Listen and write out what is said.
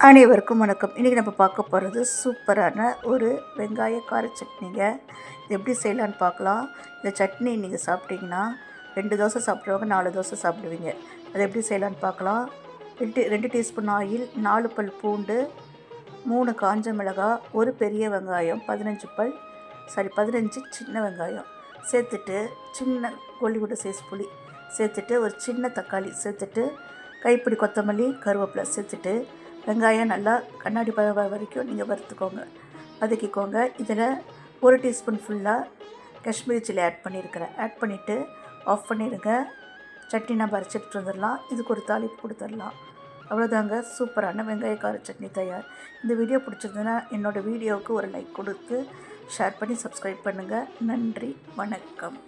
அனைவருக்கும் வணக்கம். இன்றைக்கி நம்ம பார்க்க போகிறது சூப்பரான ஒரு வெங்காய கார சட்னிங்க. இது எப்படி செய்யலான்னு பார்க்கலாம். இந்த சட்னி நீங்கள் சாப்பிட்டீங்கன்னா 2 தோசை சாப்பிட்றவங்க 4 தோசை சாப்பிடுவீங்க. அதை எப்படி செய்யலான்னு பார்க்கலாம். 2 டீஸ்பூன் ஆயில், 4 பல் பூண்டு, 3 காஞ்ச மிளகாய், ஒரு பெரிய வெங்காயம், 15 சின்ன வெங்காயம் சேர்த்துட்டு, சின்ன கொல்லிக்கூட சைஸ் புளி சேர்த்துட்டு, ஒரு சின்ன தக்காளி சேர்த்துட்டு, கைப்பிடி கொத்தமல்லி, கருவேப்பிலை சேர்த்துட்டு, வெங்காயம் நல்லா கண்ணாடி பதம் வரைக்கும் நீங்கள் வதக்கிக்கோங்க. இதில் 1 டீஸ்பூன் ஃபுல்லாக காஷ்மீரி சில்லி ஆட் பண்ணிவிட்டு ஆஃப் பண்ணிடுங்க. சட்னி நம்ம அரைச்சிட்டு வந்துடலாம். இதுக்கு ஒரு தாளிப்பு கொடுத்துடலாம். அவ்வளோதாங்க, சூப்பரான வெங்காய கார சட்னி தயார். இந்த வீடியோ பிடிச்சிருந்ததுன்னா என்னோடய வீடியோவுக்கு ஒரு லைக் கொடுத்து ஷேர் பண்ணி சப்ஸ்கிரைப் பண்ணுங்கள். நன்றி, வணக்கம்.